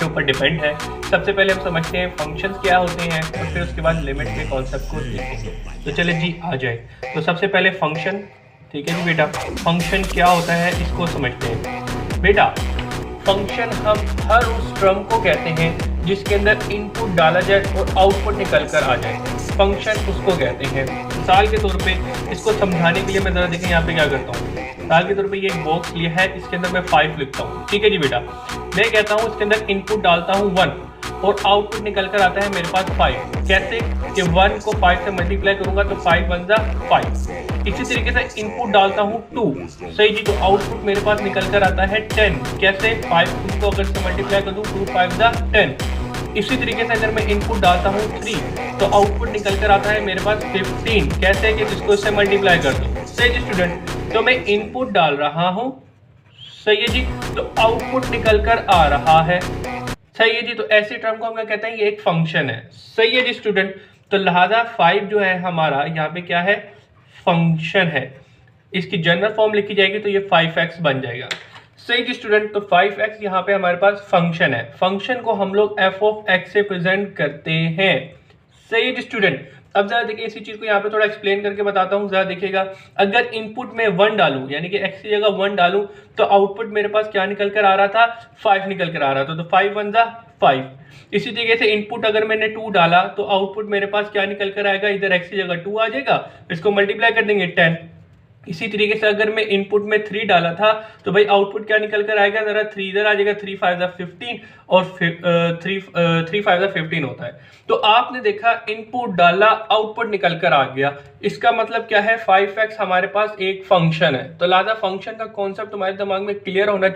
के ऊपर डिपेंड है। सबसे पहले हम समझते हैं फंक्शंस क्या होते हैं और फिर उसके बाद लिमिट के कॉन्सेप्ट को देखेंगे। तो चले जी आ जाए। तो सबसे पहले फंक्शन, ठीक है जी बेटा, फंक्शन क्या होता है इसको समझते हैं। बेटा फंक्शन हम हर उस टर्म को कहते हैं जिसके अंदर इनपुट डाला जाए और आउटपुट निकल कर आ जाए, फंक्शन उसको कहते हैं। मिसाल के तौर पे इसको समझाने के लिए मैं ज़रा देखें यहाँ पे क्या करता हूँ। मिसाल के तौर पे ये एक बॉक्स लिया है, इसके अंदर मैं 5 लिखता हूँ, ठीक है जी बेटा। मैं कहता हूँ इसके अंदर इनपुट डालता हूँ 1 और आउटपुट निकल कर आता है मेरे पास 5। कैसे कि 1 को 5 से मल्टीप्लाई करूंगा तो 5 1 जा 5। इसी तरीके से इनपुट डालता हूँ 2, सही जी, तो आउटपुट मेरे पास निकल कर आता है 10। कैसे 5 2 को अगर से मल्टीप्लाई कर दूं 2 5 जा 10। इसी तरीके से अगर मैं इनपुट डालता हूँ 3 तो आउटपुट निकल कर आता है मेरे पास 15। कैसे कि जिसको इससे मल्टीप्लाई कर दो, सही जी स्टूडेंट। तो मैं इनपुट डाल रहा हूँ, सही है जी, तो आउटपुट निकल कर आ रहा है, सही है जी। तो ऐसी टर्म को हम क्या कहते हैं, ये एक फंक्शन है, सही है जी स्टूडेंट। तो लिहाजा 5 जो है हमारा यहाँ पे क्या है, फंक्शन है। इसकी जनरल फॉर्म लिखी जाएगी तो ये 5x बन जाएगा, सही जी स्टूडेंट। तो 5x यहाँ पे हमारे पास फंक्शन है। फंक्शन को हम लोग f ऑफ x से प्रेजेंट करते हैं, सही है जी स्टूडेंट। अब जरा देखिए इसी चीज को यहाँ पे थोड़ा एक्सप्लेन करके बताता हूँ, जरा देखिएगा। अगर इनपुट में 1 डालूं, यानी कि x की जगह 1 डालूं, तो आउटपुट मेरे पास क्या निकल कर आ रहा था, 5 निकल कर आ रहा था। तो 5 1 जा 5। इसी तरीके से इनपुट अगर मैंने 2 डाला तो आउटपुट मेरे पास क्या निकल कर आएगा, इधर x की जगह 2 आ जाएगा, इसको मल्टीप्लाई कर देंगे 10। इसी तरीके से अगर मैं इनपुट में 3 डाला था तो भाई आउटपुट क्या निकल कर आएगा, जरा 3 इधर आ जाएगा, 3 5 जा 15 और 3 5 जा 15 होता है। तो आपने देखा इनपुट डाला आउटपुट निकल कर आ गया, इसका मतलब क्या है, 5x हमारे पास एक फंक्शन है। तो लिहाजा फंक्शन का कॉन्सेप्ट तुम्हारे दिमाग में क्लियर होना चाहिए।